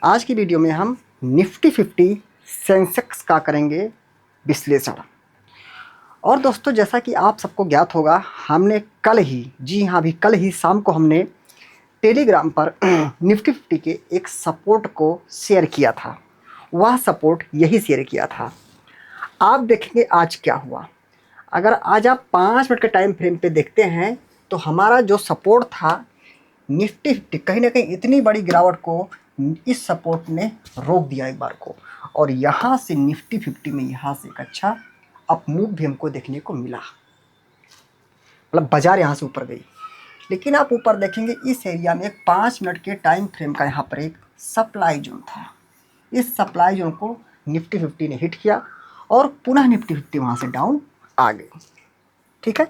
आज की वीडियो में हम निफ्टी 50 सेंसेक्स का करेंगे विश्लेषण। और दोस्तों, जैसा कि आप सबको ज्ञात होगा, हमने कल ही, जी हाँ, अभी कल ही शाम को हमने टेलीग्राम पर निफ्टी 50 के एक सपोर्ट को शेयर किया था। वह सपोर्ट यही शेयर किया था। आप देखेंगे आज क्या हुआ। अगर आज आप 5 मिनट के टाइम फ्रेम पे देखते हैं तो हमारा जो सपोर्ट था निफ्टी 50, कहीं ना कहीं इतनी बड़ी गिरावट को इस सपोर्ट ने रोक दिया एक बार को। और यहाँ से निफ्टी 50 में यहाँ से एक अच्छा अप मूव भी हमको देखने को मिला, मतलब बाजार यहाँ से ऊपर गई। लेकिन आप ऊपर देखेंगे इस एरिया में 5 मिनट के टाइम फ्रेम का यहाँ पर एक सप्लाई जोन था। इस सप्लाई जोन को निफ्टी 50 ने हिट किया और पुनः निफ्टी 50 वहाँ से डाउन आ गई। ठीक है,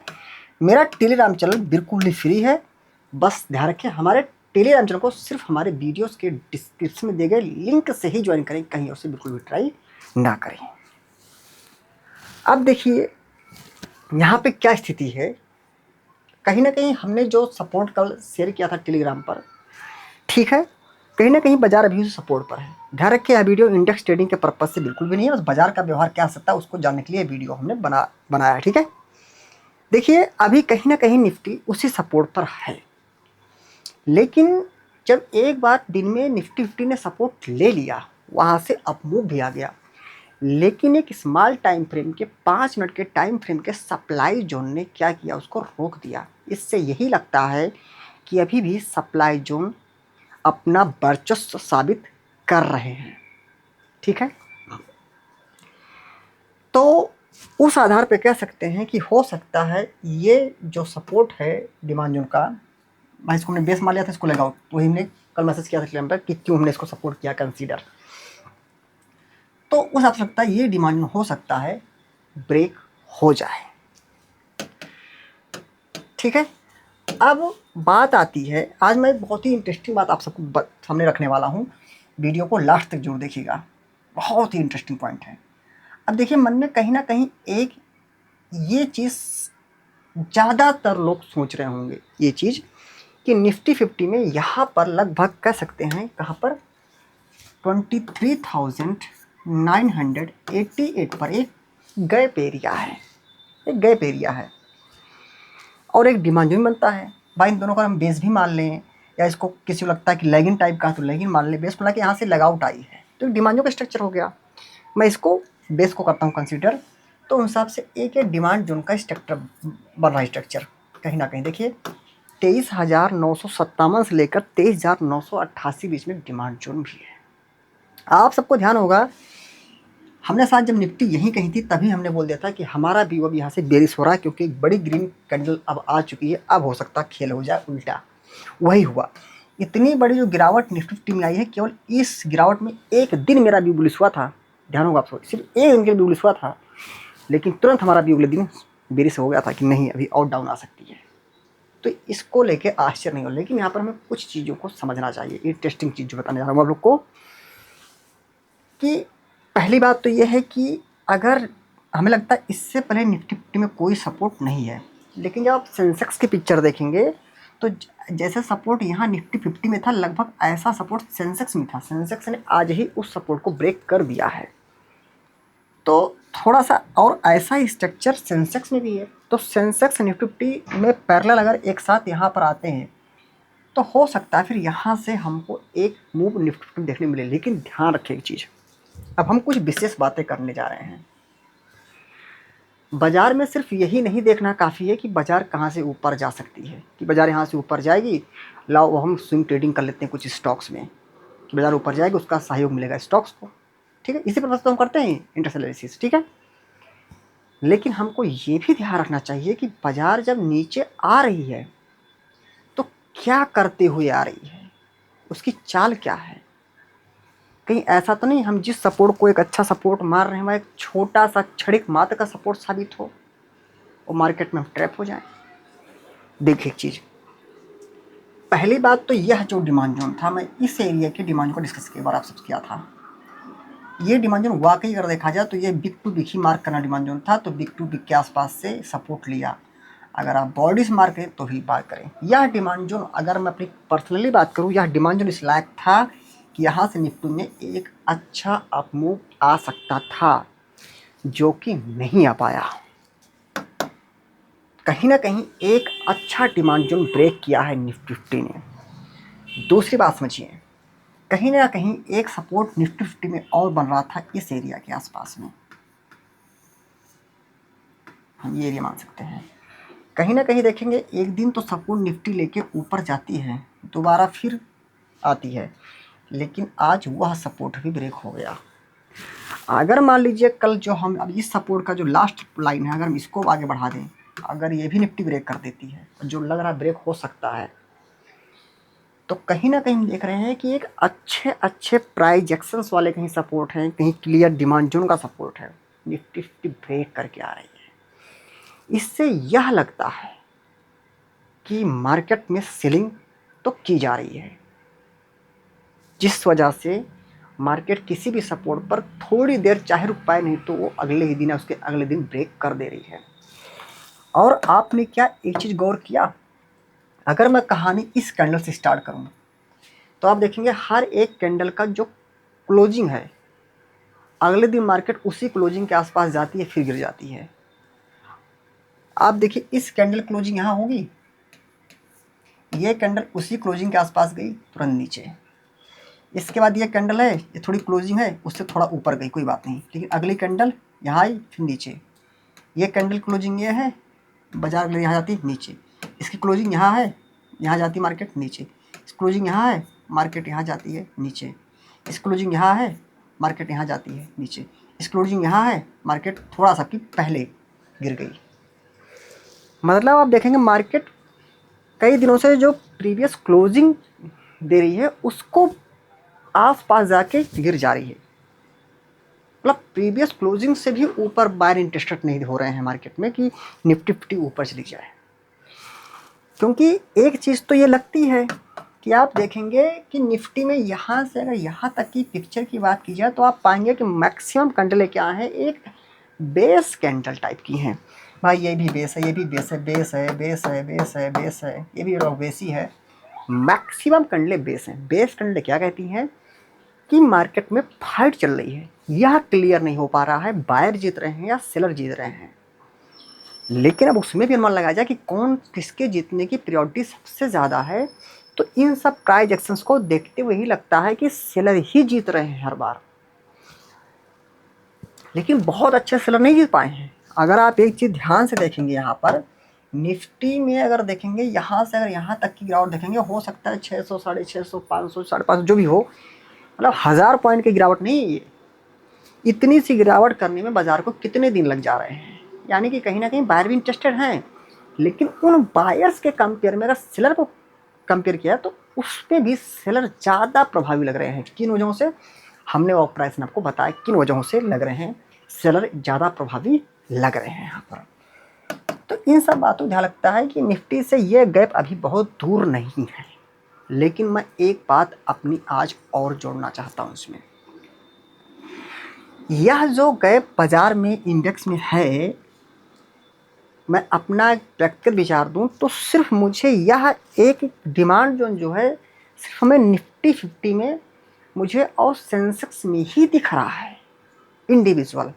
मेरा टेलीग्राम चैनल बिल्कुल ही फ्री है। बस ध्यान रखें, हमारे टेलीग्राम चैनल को सिर्फ हमारे वीडियोस के डिस्क्रिप्शन में दिए गए लिंक से ही ज्वाइन करें, कहीं और से बिल्कुल भी ट्राई ना करें। अब देखिए यहाँ पे क्या स्थिति है। कहीं ना कहीं हमने जो सपोर्ट कल शेयर किया था टेलीग्राम पर, ठीक है, कहीं ना कहीं बाजार अभी उस सपोर्ट पर है। ध्यान रखिए, यह वीडियो इंडेक्स ट्रेडिंग के पर्पज से बिल्कुल भी नहीं है, बस बाजार का व्यवहार क्या सकता है उसको जानने के लिए वीडियो हमने बनाया है। ठीक है, देखिए अभी कहीं ना कहीं निफ्टी उसी सपोर्ट पर है। लेकिन जब एक बार दिन में निफ्टी 50 ने सपोर्ट ले लिया, वहाँ से अप मूव भी आ गया। लेकिन एक स्मॉल टाइम फ्रेम के 5 मिनट के टाइम फ्रेम के सप्लाई जोन ने क्या किया, उसको रोक दिया। इससे यही लगता है कि अभी भी सप्लाई जोन अपना वर्चस्व साबित कर रहे हैं। ठीक है, तो उस आधार पे कह सकते हैं कि हो सकता है ये जो सपोर्ट है डिमांड जोन का, भाई इसको हमने बेस मान लिया था, इसको लगाओ, वही हमने कल मैसेज किया था टेलीग्राम पर कि क्यों हमने इसको सपोर्ट किया कंसीडर। तो उस हिसाब से लगता है ये डिमांड हो सकता है ब्रेक हो जाए। ठीक है, अब बात आती है, आज मैं बहुत ही इंटरेस्टिंग बात आप सबको सामने रखने वाला हूँ। वीडियो को लास्ट तक जरूर देखिएगा, बहुत ही इंटरेस्टिंग पॉइंट है। अब देखिए, मन में कहीं ना कहीं एक ये चीज़ ज़्यादातर लोग सोच रहे होंगे, ये चीज़ कि निफ्टी 50 में यहाँ पर लगभग कह सकते हैं कहाँ पर 23,988 पर एक गैप एरिया है, एक गैप एरिया है और एक डिमांड जोन बनता है। भाई इन दोनों का हम बेस भी मान लें, या इसको किसी को लगता है कि लेगिंग टाइप का तो लेगिंग मान लें, बेस बोला कि यहाँ से लगाउट आई है तो डिमांड जोन का स्ट्रक्चर हो गया। मैं इसको बेस को करता हूँ कंसीडर, तो उस हिसाब से एक डिमांड जोन का स्ट्रक्चर बन रहा है। स्ट्रक्चर कहीं ना कहीं देखिए 23,957 से लेकर 23,988 बीच में डिमांड जोन भी है। आप सबको ध्यान होगा, हमने साथ जब निफ्टी यहीं कहीं थी तभी हमने बोल दिया था कि हमारा व्यू अब यहाँ से बेरिश हो रहा है, क्योंकि एक बड़ी ग्रीन कैंडल अब आ चुकी है, अब हो सकता है खेल हो जाए उल्टा। वही हुआ, इतनी बड़ी जो गिरावट निफ्टी 50 में आई है, केवल इस गिरावट में एक दिन मेरा व्यू बुलिश हुआ था। ध्यान होगा आपको, सिर्फ एक दिन के व्यू बुलिश हुआ था, लेकिन तुरंत हमारा व्यू अगले दिन बेरिश हो गया था कि नहीं अभी और डाउन आ सकती है। तो इसको लेके आश्चर्य नहीं हो, लेकिन यहाँ पर हमें कुछ चीज़ों को समझना चाहिए। इंटरेस्टिंग चीज़ जो बताने जा रहा हूँ आप लोग को, कि पहली बात तो ये है कि अगर हमें लगता है इससे पहले निफ्टी 50 में कोई सपोर्ट नहीं है, लेकिन जब आप सेंसेक्स की पिक्चर देखेंगे तो जैसे सपोर्ट यहाँ निफ्टी 50 में था, लगभग ऐसा सपोर्ट सेंसेक्स में था। सेंसेक्स ने आज ही उस सपोर्ट को ब्रेक कर दिया है, तो थोड़ा सा और ऐसा ही स्ट्रक्चर सेंसेक्स में भी है। तो सेंसेक्स निफ्टी 50 में पैरेलल अगर एक साथ यहाँ पर आते हैं तो हो सकता है फिर यहाँ से हमको एक मूव निफ्टी 50 देखने मिले। लेकिन ध्यान रखें एक चीज़, अब हम कुछ विशेष बातें करने जा रहे हैं। बाजार में सिर्फ यही नहीं देखना काफ़ी है कि बाजार कहाँ से ऊपर जा सकती है, कि बाजार यहाँ से ऊपर जाएगी, लाओ हम स्विंग ट्रेडिंग कर लेते हैं कुछ स्टॉक्स में, कि बाजार ऊपर जाएगी उसका सहयोग मिलेगा स्टॉक्स को। ठीक है, इसी पर तो हम करते हैं इंट्राडे एनालिसिस। ठीक है, लेकिन हमको ये भी ध्यान रखना चाहिए कि बाजार जब नीचे आ रही है तो क्या करते हुए आ रही है, उसकी चाल क्या है। कहीं ऐसा तो नहीं हम जिस सपोर्ट को एक अच्छा सपोर्ट मार रहे हैं वह एक छोटा सा क्षणिक मात्र का सपोर्ट साबित हो और मार्केट में हम ट्रैप हो जाएं। देखिए एक चीज़, पहली बात तो यह जो डिमांड जोन था, मैं इस एरिया के डिमांड को डिस्कस कई बार आप सबसे किया था। ये डिमांड जोन वाकई अगर देखा जाए तो ये बिग टू बिग ही मार्क करना डिमांड जोन था, तो बिग टू बिग के आसपास से सपोर्ट लिया। अगर आप बॉडीज मार्क करें तो ही बात करें। यह डिमांड जोन, अगर मैं अपनी पर्सनली बात करूँ, यह डिमांड जोन इस लायक था कि यहाँ से निफ्टी में एक अच्छा अपमूव आ सकता था, जो कि नहीं आ पाया। कहीं ना कहीं एक अच्छा डिमांड जोन ब्रेक किया है निफ्टी 50 ने। दूसरी बात समझिए, कहीं ना कहीं एक सपोर्ट निफ्टी 50 में और बन रहा था इस एरिया के आसपास में, हम ये एरिया मान सकते हैं। कहीं ना कहीं देखेंगे एक दिन तो सपोर्ट निफ्टी लेके ऊपर जाती है, दोबारा फिर आती है, लेकिन आज वह सपोर्ट भी ब्रेक हो गया। अगर मान लीजिए कल जो हम अब इस सपोर्ट का जो लास्ट लाइन है, अगर हम इसको आगे बढ़ा दें, अगर ये भी निफ्टी ब्रेक कर देती है, जो लग रहा ब्रेक हो सकता है, तो कहीं ना कहीं देख रहे हैं कि एक अच्छे अच्छे प्राइस एक्शंस वाले कहीं सपोर्ट हैं, कहीं क्लियर डिमांड जोन का सपोर्ट है, निफ्टी 50 ब्रेक करके आ रही है। इससे यह लगता है कि मार्केट में सेलिंग तो की जा रही है, जिस वजह से मार्केट किसी भी सपोर्ट पर थोड़ी देर चाहे रुक पाए, नहीं तो वो अगले ही दिन उसके अगले दिन ब्रेक कर दे रही है। और आपने क्या एक चीज़ गौर किया, अगर मैं कहानी इस कैंडल से स्टार्ट करूँ तो आप देखेंगे हर एक कैंडल का जो क्लोजिंग है, अगले दिन मार्केट उसी क्लोजिंग के आसपास जाती है, फिर गिर जाती है। आप देखिए इस कैंडल क्लोजिंग यहाँ होगी, ये कैंडल उसी क्लोजिंग के आसपास गई, तुरंत नीचे। इसके बाद ये कैंडल है, ये थोड़ी क्लोजिंग है, उससे थोड़ा ऊपर गई, कोई बात नहीं, लेकिन अगली कैंडल यहाँ आई, फिर नीचे। ये कैंडल क्लोजिंग ये है, बाजार अगले यहाँ जाती नीचे, इसकी क्लोजिंग यहाँ है, यहाँ जाती मार्केट नीचे, इस क्लोजिंग यहाँ है, मार्केट यहाँ जाती है नीचे, इस क्लोजिंग यहाँ है, मार्केट यहाँ जाती है नीचे, इस क्लोजिंग यहाँ है, मार्केट थोड़ा सा की पहले गिर गई। मतलब आप देखेंगे मार्केट कई दिनों से जो प्रीवियस क्लोजिंग दे रही है उसको आस पास जाके गिर जा रही है। मतलब प्रीवियस क्लोजिंग से भी ऊपर बायर इंटरेस्टेड नहीं हो रहे हैं मार्केट में कि निफ्टी 50 ऊपर चली जाए। क्योंकि एक चीज़ तो ये लगती है कि आप देखेंगे कि निफ्टी में यहाँ से अगर यहाँ तक की पिक्चर की बात की जाए तो आप पाएंगे कि मैक्सिमम कैंडलें क्या हैं, एक बेस कैंडल टाइप की हैं। भाई ये भी बेस है, ये भी बेस है, बेस है, बेस है, बेस है, बेस है, ये भी बेस ही है। मैक्सिमम कैंडलें बेस हैं। बेस कैंडलें क्या कहती हैं कि मार्केट में फाइट चल रही है, यह क्लियर नहीं हो पा रहा है बायर जीत रहे हैं या सेलर जीत रहे हैं। लेकिन अब उसमें भी अनुमान लगाया जाए कि कौन किसके जीतने की प्रायोरिटी सबसे ज़्यादा है, तो इन सब प्राइस एक्शंस को देखते हुए ही लगता है कि सेलर ही जीत रहे हैं हर बार। लेकिन बहुत अच्छे सेलर नहीं जीत पाए हैं। अगर आप एक चीज़ ध्यान से देखेंगे, यहाँ पर निफ्टी में अगर देखेंगे, यहाँ से अगर यहाँ तक की गिरावट देखेंगे, हो सकता है 600, 650, 500, 550 जो भी हो, मतलब 1000 पॉइंट की गिरावट नहीं है ये। इतनी सी गिरावट करने में बाजार को कितने दिन लग जा रहे हैं, यानी कि कहीं ना कहीं बायर भी इंटरेस्टेड हैं। लेकिन उन बायर्स के कंपेयर में अगर सेलर को कंपेयर किया तो उस पर भी सेलर ज़्यादा प्रभावी लग रहे हैं। किन वजहों से, हमने ऑपरेशन आपको बताया किन वजहों से लग रहे हैं सेलर ज़्यादा प्रभावी लग रहे हैं यहाँ पर। तो इन सब बातों ध्यान लगता है कि निफ्टी से ये गैप अभी बहुत दूर नहीं है। लेकिन मैं एक बात अपनी आज और जोड़ना चाहता हूँ इसमें, यह जो गैप बाजार में इंडेक्स में है, मैं अपना व्यक्तिगत विचार दूं तो सिर्फ मुझे यह एक डिमांड जोन जो है सिर्फ हमें निफ्टी 50 में मुझे और सेंसेक्स में ही दिख रहा है इंडिविजुअल।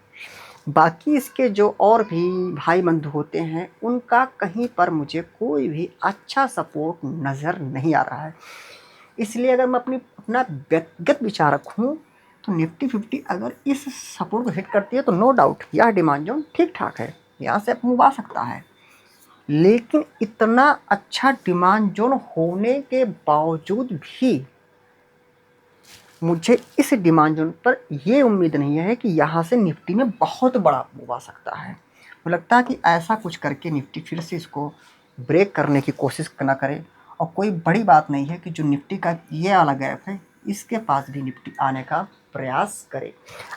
बाकी इसके जो और भी भाई बंधु होते हैं उनका कहीं पर मुझे कोई भी अच्छा सपोर्ट नज़र नहीं आ रहा है। इसलिए अगर मैं अपना व्यक्तिगत विचार रखूं तो निफ्टी 50 अगर इस सपोर्ट को हिट करती है तो नो डाउट यह डिमांड जोन ठीक ठाक है, यहाँ से मूव आ सकता है। लेकिन इतना अच्छा डिमांड जोन होने के बावजूद भी मुझे इस डिमांड जोन पर यह उम्मीद नहीं है कि यहाँ से निफ्टी में बहुत बड़ा मूव आ सकता है। मुझे लगता है कि ऐसा कुछ करके निफ्टी फिर से इसको ब्रेक करने की कोशिश ना करे। और कोई बड़ी बात नहीं है कि जो निफ्टी का ये वाला गैप है इसके पास भी निफ्टी आने का प्रयास करे।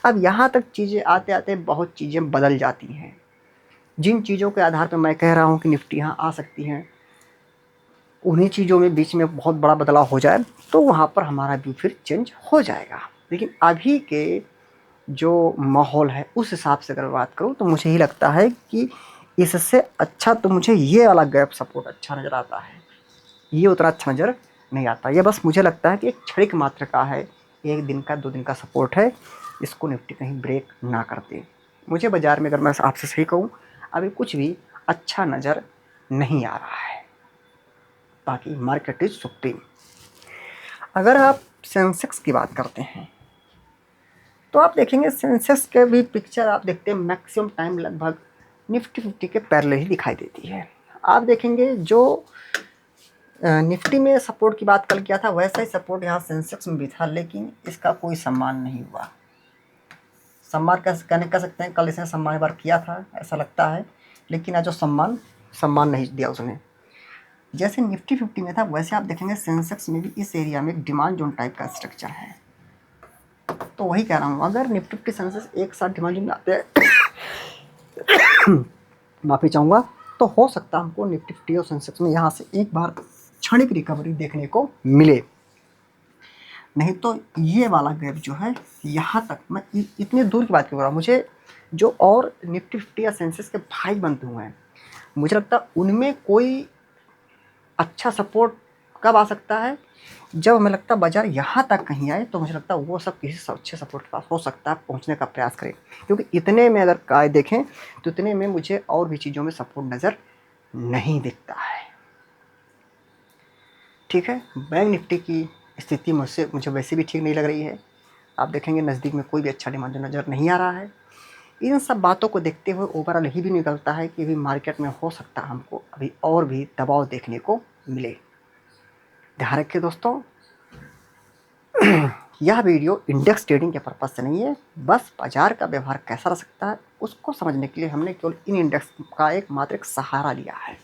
अब यहाँ तक चीज़ें आते आते बहुत चीज़ें बदल जाती हैं। जिन चीज़ों के आधार पर मैं कह रहा हूँ कि निफ्टी यहाँ आ सकती हैं, उन्हीं चीज़ों में बीच में बहुत बड़ा बदलाव हो जाए तो वहाँ पर हमारा व्यू फिर चेंज हो जाएगा। लेकिन अभी के जो माहौल है उस हिसाब से अगर बात करूँ तो मुझे ही लगता है कि इससे अच्छा तो मुझे ये वाला गैप सपोर्ट अच्छा नज़र आता है, ये उतना अच्छा नज़र नहीं आता। ये बस मुझे लगता है कि एक क्षणिक मात्र का है, 1 दिन का 2 दिन का सपोर्ट है, इसको निफ्टी कहीं ब्रेक ना कर दे। मुझे बाज़ार में अगर मैं आपसे सही कहूँ अभी कुछ भी अच्छा नज़र नहीं आ रहा है। बाकी मार्केट इज सुप्रीम। अगर आप सेंसेक्स की बात करते हैं तो आप देखेंगे सेंसेक्स के भी पिक्चर आप देखते हैं मैक्सिमम टाइम लगभग निफ्टी 50 के पैरेलल ही दिखाई देती है। आप देखेंगे जो निफ्टी में सपोर्ट की बात कल किया था वैसा ही सपोर्ट यहाँ सेंसेक्स में भी था, लेकिन इसका कोई सम्मान नहीं हुआ। सम्मान कह सकते हैं कल इसने सम्मान एक बार किया था ऐसा लगता है, लेकिन आज जो सम्मान नहीं दिया उसने। जैसे निफ्टी 50 में था वैसे आप देखेंगे सेंसेक्स में भी इस एरिया में एक डिमांड जोन टाइप का स्ट्रक्चर है। तो वही कह रहा हूँ, अगर निफ्टी 50 सेंसेक्स एक साथ डिमांड जोन में आते हैं माफ़ी चाहूँगा, तो हो सकता है हमको निफ्टी 50 और सेंसेक्स में यहाँ से एक बार क्षणिक रिकवरी देखने को मिले। नहीं तो ये वाला गैप जो है यहाँ तक, मैं इतनी दूर की बात क्यों कर रहा हूँ, मुझे जो और निफ्टी 50 या सेंसेक्स के भाई बनते हुए हैं मुझे लगता है उनमें कोई अच्छा सपोर्ट कब आ सकता है, जब हमें लगता है बाजार यहाँ तक कहीं आए, तो मुझे लगता है वो सब किसी अच्छे सपोर्ट के पास हो सकता है पहुँचने का प्रयास करें। क्योंकि इतने में अगर काय देखें तो इतने में मुझे और भी चीज़ों में सपोर्ट नज़र नहीं दिखता है। ठीक है, बैंक निफ्टी की स्थिति मुझे वैसे भी ठीक नहीं लग रही है। आप देखेंगे नज़दीक में कोई भी अच्छा डिमांड नज़र नहीं आ रहा है। इन सब बातों को देखते हुए ओवरऑल यही भी निकलता है कि अभी मार्केट में हो सकता है हमको अभी और भी दबाव देखने को मिले। ध्यान रखिए दोस्तों, यह वीडियो इंडेक्स ट्रेडिंग के पर्पज़ से नहीं है, बस बाजार का व्यवहार कैसा रह सकता है उसको समझने के लिए हमने केवल इन इंडेक्स का एक सहारा लिया है।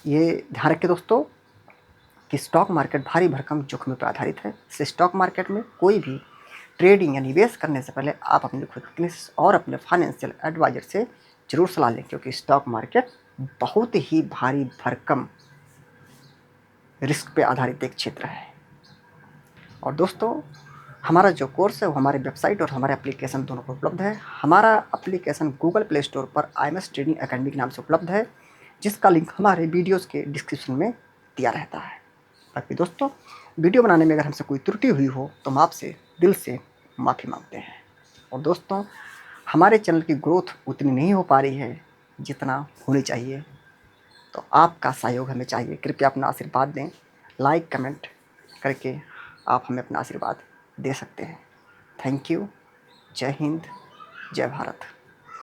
ये ध्यान रखिए दोस्तों कि स्टॉक मार्केट भारी भरकम जोखिम पर आधारित है। इस स्टॉक मार्केट में कोई भी ट्रेडिंग या निवेश करने से पहले आप अपने खुद और अपने फाइनेंशियल एडवाइजर से जरूर सलाह लें, क्योंकि स्टॉक मार्केट बहुत ही भारी भरकम रिस्क पे आधारित एक क्षेत्र है। और दोस्तों, हमारा जो कोर्स है वो हमारे वेबसाइट और हमारे एप्लीकेशन दोनों पर उपलब्ध है। हमारा एप्लीकेशन गूगल प्ले स्टोर पर IMS ट्रेडिंग एकेडमी के नाम से उपलब्ध है, जिसका लिंक हमारे वीडियोस के डिस्क्रिप्शन में दिया रहता है। बाकी दोस्तों, वीडियो बनाने में अगर हमसे कोई त्रुटि हुई हो तो हम आपसे दिल से माफ़ी मांगते हैं। और दोस्तों, हमारे चैनल की ग्रोथ उतनी नहीं हो पा रही है जितना होनी चाहिए, तो आपका सहयोग हमें चाहिए। कृपया अपना आशीर्वाद दें, लाइक कमेंट करके आप हमें अपना आशीर्वाद दे सकते हैं। Thank you. जय हिंद, जय भारत।